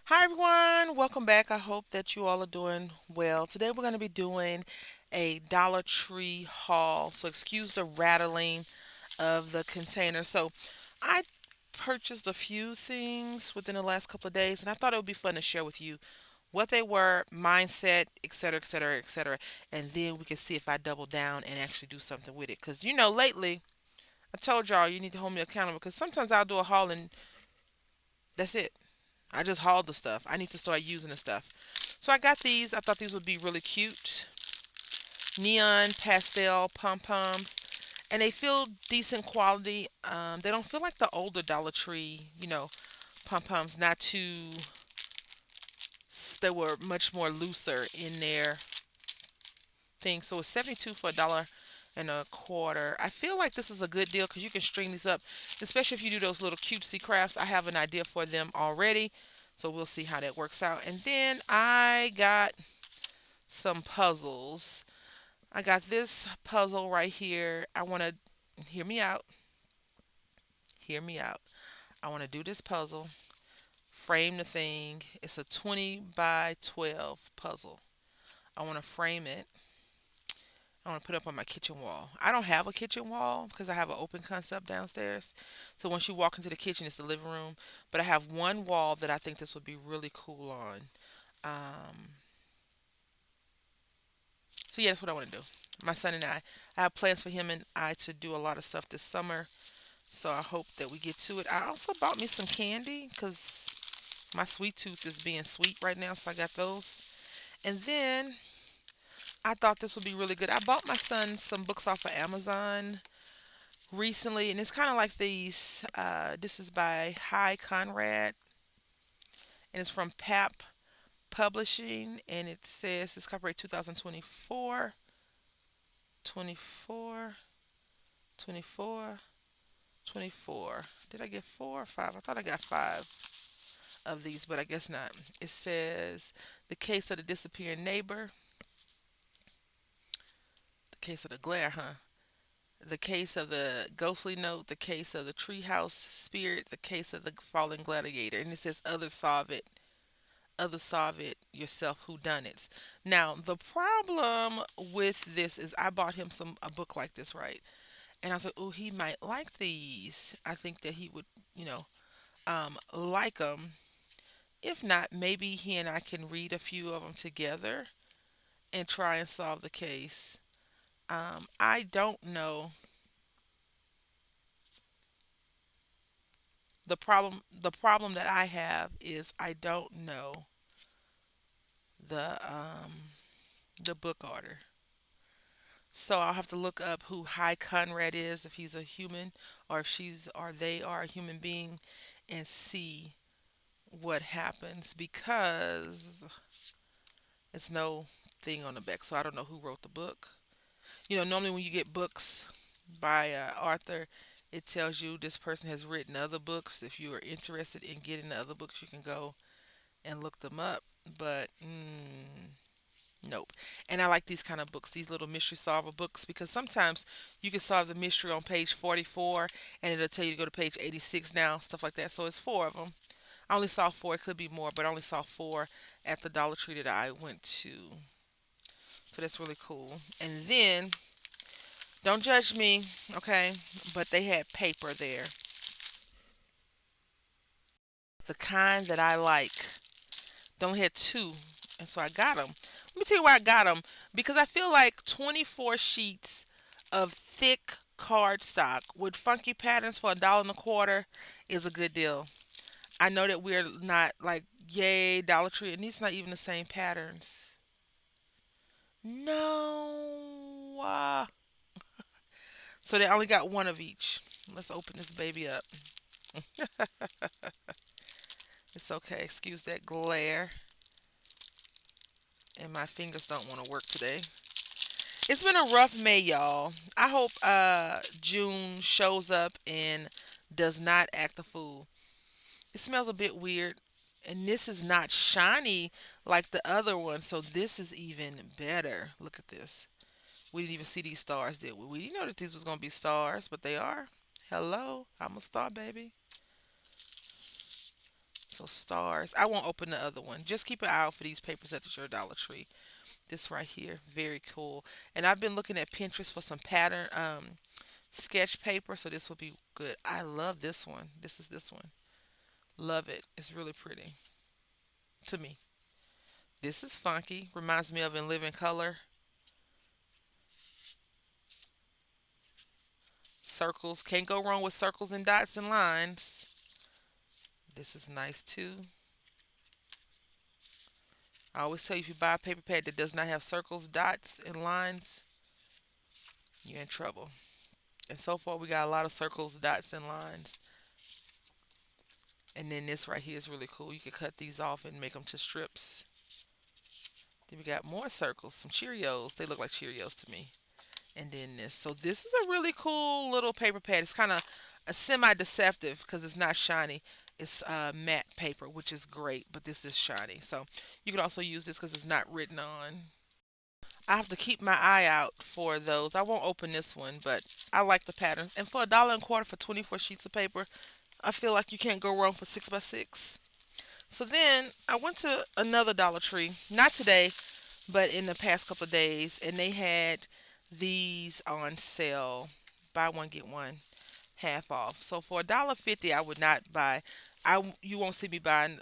Hi everyone, welcome back. I hope that you all are doing well. Today we're going to be doing a Dollar Tree haul. So excuse the rattling of the container. So I purchased a few things within the last couple of days and I thought it would be fun to share with you what they were, mindset, etc., etc., etc. And then we can see if I double down and actually do something with it. Because lately I told y'all you need to hold me accountable because sometimes I'll do a haul and that's it. I just hauled the stuff. I need to start using the stuff. So I got these. I thought these would be really cute. Neon pastel pom poms. And they feel decent quality. They don't feel like the older Dollar Tree, pom poms. Not too. They were much more looser in their thing. So it's 72 for $1.25. I feel like this is a good deal because you can string these up, especially if you do those little cutesy crafts. I have an idea for them already, so we'll see how that works out. And then I got some puzzles. I got this puzzle right here. I want to hear me out. Hear me out. I want to do this puzzle. Frame the thing. It's a 20 by 12 puzzle. I want to frame it. I want to put it up on my kitchen wall. I don't have a kitchen wall because I have an open concept downstairs. So once you walk into the kitchen, it's the living room. But I have one wall that I think this would be really cool on. Um, so yeah, that's what I want to do. My son and I have plans for him and I to do a lot of stuff this summer. So I hope that we get to it. I also bought me some candy because my sweet tooth is being sweet right now. So I got those. And then I thought this would be really good. I bought my son some books off of Amazon recently, and it's kind of like these. This is by High Conrad, and it's from PAP Publishing, and it says it's copyright 2024, 24, 24, 24. Did I get four or five? I thought I got five of these, but I guess not. It says the case of the disappearing neighbor, the case of the glare, huh? The case of the ghostly note, the case of the treehouse spirit, the case of the fallen gladiator, and it says others solve it yourself who done it. Now the problem with this is I bought him a book like this, right? And I was like, oh, he might like these. I think that he would, you know, like them. If not, maybe he and I can read a few of them together and try and solve the case. I don't know. The problem that I have is I don't know the the book order. So I'll have to look up who High Conrad is, if he's a human or if she's or they are a human being, and see what happens because it's no thing on the back. So I don't know who wrote the book. Normally when you get books by author, it tells you this person has written other books. If you are interested in getting the other books, you can go and look them up. But nope. And I like these kind of books, these little mystery solver books, because sometimes you can solve the mystery on page 44 and it'll tell you to go to page 86 now, stuff like that. So it's four of them. I only saw four. It could be more, but I only saw four at the Dollar Tree that I went to. So that's really cool. And then, don't judge me, okay? But they had paper there. The kind that I like. They only had two. And so I got them. Let me tell you why I got them. Because I feel like 24 sheets of thick cardstock with funky patterns for $1.25 is a good deal. I know that we're not like, yay, Dollar Tree, and these not even the same patterns. No. So they only got one of each. Let's open this baby up. It's okay. Excuse that glare. And my fingers don't want to work today. It's been a rough May, y'all. I hope June shows up and does not act a fool. It smells a bit weird. And this is not shiny like the other one, so this is even better. Look at this. We didn't even see these stars, did we? We didn't know that these was gonna be stars, but they are. Hello, I'm a star, baby. So stars. I won't open the other one. Just keep an eye out for these papers at your Dollar Tree. This right here, very cool. And I've been looking at Pinterest for some pattern sketch paper, so this will be good. I love this one. This is this one. Love it. It's really pretty to me. This is funky. Reminds me of In Living Color. Circles. Can't go wrong with circles and dots and lines. This is nice too. I always tell you if you buy a paper pad that does not have circles, dots, and lines, you're in trouble. And so far we got a lot of circles, dots, and lines. And then this right here is really cool. You can cut these off and make them to strips. Then we got more circles, some Cheerios. They look like Cheerios to me. And then this. So this is a really cool little paper pad. It's kind of a semi-deceptive because it's not shiny. It's matte paper, which is great, but this is shiny. So you could also use this because it's not written on. I have to keep my eye out for those. I won't open this one, but I like the patterns. And for $1.25 for 24 sheets of paper, I feel like you can't go wrong for 6 by 6. So then I went to another Dollar Tree, not today, but in the past couple of days, and they had these on sale. Buy one get one half off. So for $1.50, I would not buy. You won't see me buying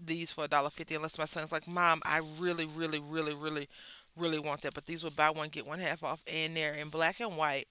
these for $1.50 unless my son's like, Mom, I really, really, really, really, really want that. But these would buy one get one half off, and they're in black and white.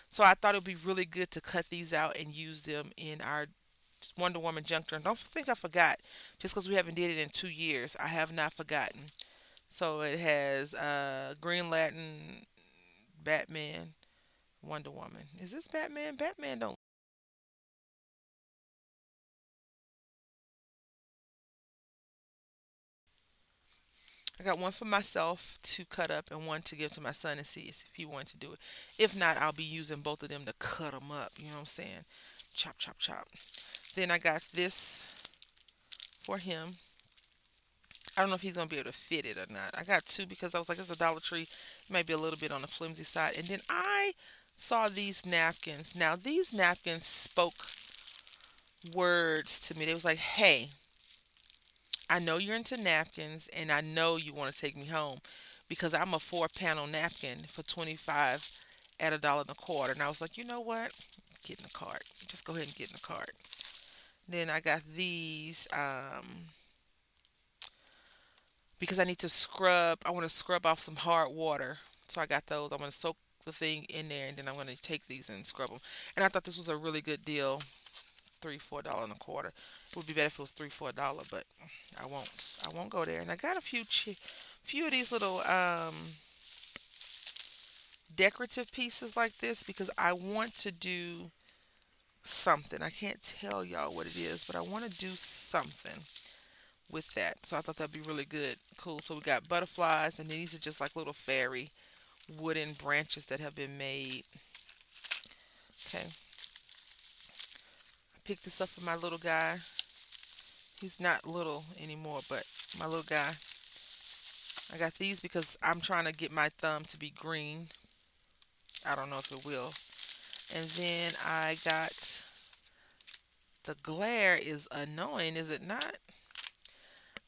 So I thought it would be really good to cut these out and use them in our Wonder Woman junk drawer. Don't think I forgot. Just because we haven't did it in 2 years, I have not forgotten. So it has Green Lantern, Batman, Wonder Woman. Is this Batman? Batman don't. I got one for myself to cut up and one to give to my son and see if he wants to do it. If not, I'll be using both of them to cut them up. You know what I'm saying? Chop, chop, chop. Then I got this for him. I don't know if he's gonna be able to fit it or not. I got two because I was like, it's a Dollar Tree. It might be a little bit on the flimsy side. And then I saw these napkins. Now these napkins spoke words to me. They was like, "Hey, I know you're into napkins, and I know you want to take me home because I'm a 4 panel napkin for 25 at $1.25." And I was like, you know what? Get in the cart. Just go ahead and get in the cart. Then I got these because I need to scrub. I want to scrub off some hard water. So I got those. I'm going to soak the thing in there, and then I'm going to take these and scrub them. And I thought this was a really good deal. $3, $4.25. It would be better if it was $3, $4, but I won't. I won't go there. And I got a few of these little decorative pieces like this because I want to do something. I can't tell y'all what it is, but I want to do something with that. So I thought that'd be really good. Cool. So we got butterflies, and then these are just like little fairy wooden branches that have been made. Okay. I picked this up for my little guy. He's not little anymore, but my little guy. I got these because I'm trying to get my thumb to be green. I don't know if it will. And then I got the glare is annoying, is it not?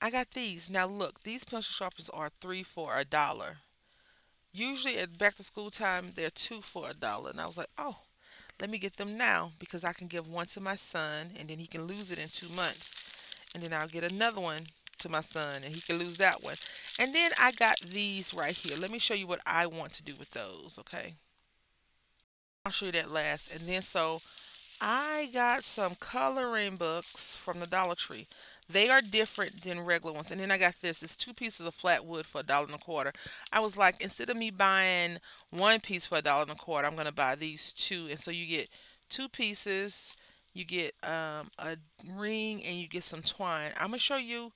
I got these. Now look, these pencil sharpeners are three for $1. Usually at back to school time, they're two for $1. And I was like, oh, let me get them now because I can give one to my son and then he can lose it in 2 months. And then I'll get another one to my son and he can lose that one. And then I got these right here. Let me show you what I want to do with those, okay? I'll show you that last. And then so I got some coloring books from the Dollar Tree. They are different than regular ones. And then I got this. It's 2 pieces of flat wood for $1.25. I was like, instead of me buying one piece for $1.25, I'm gonna buy these two. And so you get 2 pieces, you get a ring, and you get some twine. I'm gonna show you.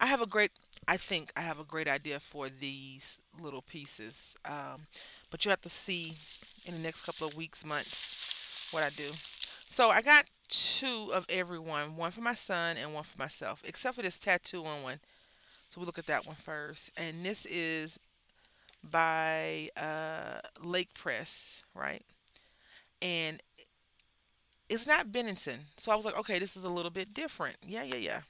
I have a great. I think I have a great idea for these little pieces. But you have to see in the next couple of weeks, months, what I do. So I got two of every one for my son and one for myself, except for this tattoo on one. So we look at that one first. And this is by Lake Press, right? And It's not Bennington. So I was like, okay, this is a little bit different. Yeah, yeah, yeah.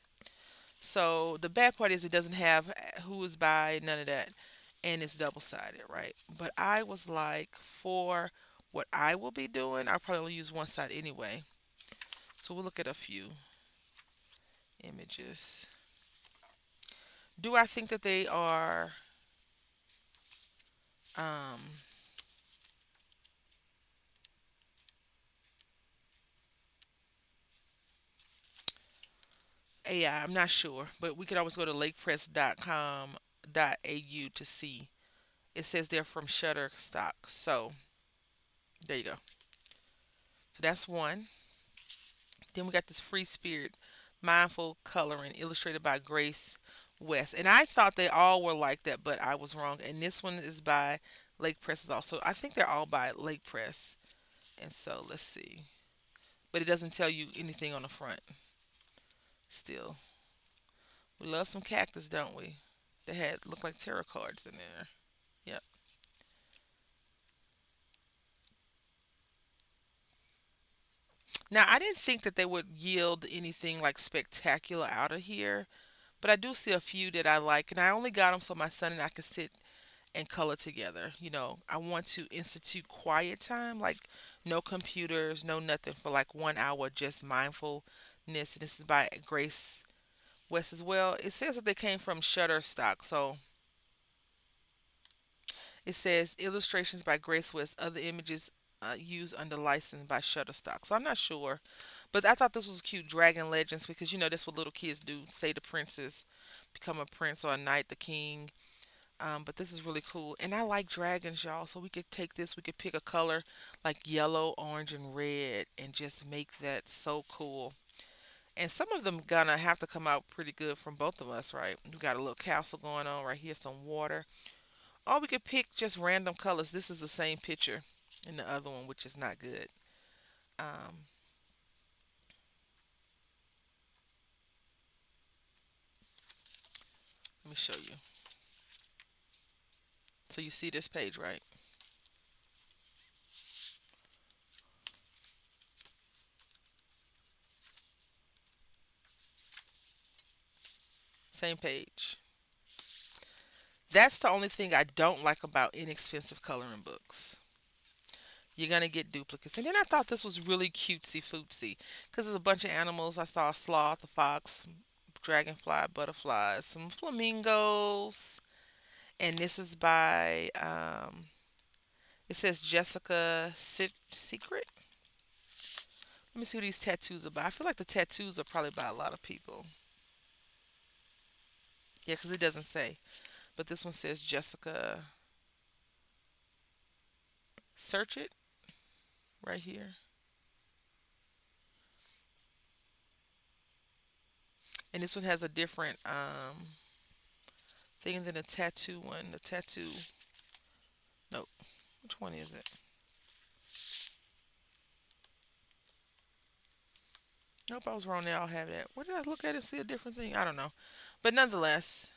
So the bad part is it doesn't have who is by, none of that. And it's double sided, right? But I was like, for what I will be doing, I'll probably only use one side anyway. So we'll look at a few images. Do I think that they are um AI? I'm not sure, but we could always go to lakepress.com.au to see. It says they're from Shutterstock. So there you go. So that's one. Then we got this Free Spirit Mindful Coloring illustrated by Grace West. And I thought they all were like that, but I was wrong. And this one is by Lake Press as also. I think they're all by Lake Press. And so let's see. But it doesn't tell you anything on the front still. We love some cactus, don't we? They had look like tarot cards in there. Yep. Now I didn't think that they would yield anything like spectacular out of here, but I do see a few that I like, and I only got them so my son and I could sit and color together. I want to institute quiet time, like no computers, no nothing for like 1 hour, just mindfulness. And this is by Grace West as well. It says that they came from Shutterstock, so it says illustrations by Grace West, other images used under license by Shutterstock. So I'm not sure, but I thought this was cute. Dragon Legends, because that's what little kids do. Say the princess, become a prince or a knight, the king. But this is really cool. And I like dragons, y'all. So we could take this, we could pick a color like yellow, orange, and red and just make that so cool. And some of them gonna have to come out pretty good from both of us, right? We got a little castle going on right here, some water. Or we could pick just random colors. This is the same picture in the other one, which is not good. Um, Let me show you. So you see this page, right? Same page. That's the only thing I don't like about inexpensive coloring books. You're gonna get duplicates. And then I thought this was really cutesy footsy because there's a bunch of animals. I saw a sloth, a fox, dragonfly, butterflies, some flamingos, and this is by it says Jessica Secret. Let me see what these tattoos are by. I feel like the tattoos are probably by a lot of people. Yeah, because it doesn't say. But this one says Jessica. Search it right here. And this one has a different thing than the tattoo one. The tattoo. Nope. Which one is it? Nope, I was wrong. They all have that. Where did I look at it and see a different thing? I don't know. But nonetheless,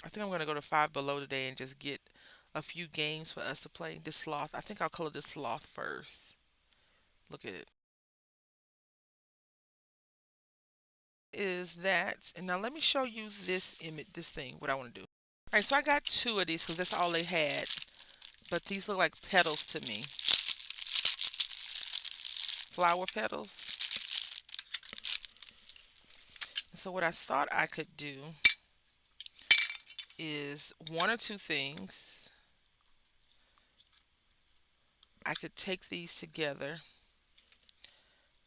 I think I'm going to go to Five Below today and just get a few games for us to play. This sloth. I think I'll color this sloth first. Look at it. Is that. And now let me show you this image, this thing, what I want to do. All right, so I got two of these because that's all they had. But these look like petals to me. Flower petals. And so what I thought I could do is one or two things. I could take these together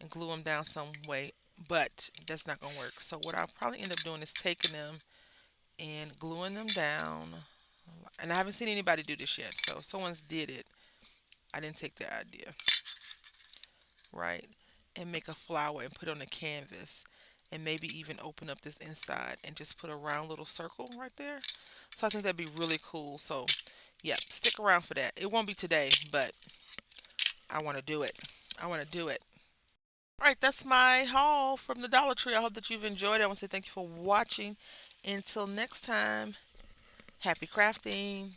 and glue them down some way, but that's not going to work. So what I'll probably end up doing is taking them and gluing them down. And I haven't seen anybody do this yet, so if someone's did it, I didn't take their idea, right? And make a flower and put it on the canvas and maybe even open up this inside and just put a round little circle right there. So I think that'd be really cool. So yeah, stick around for that. It won't be today, but I want to do it. I want to do it. All right, that's my haul from the Dollar Tree. I hope that you've enjoyed it. I want to say thank you for watching. Until next time, happy crafting.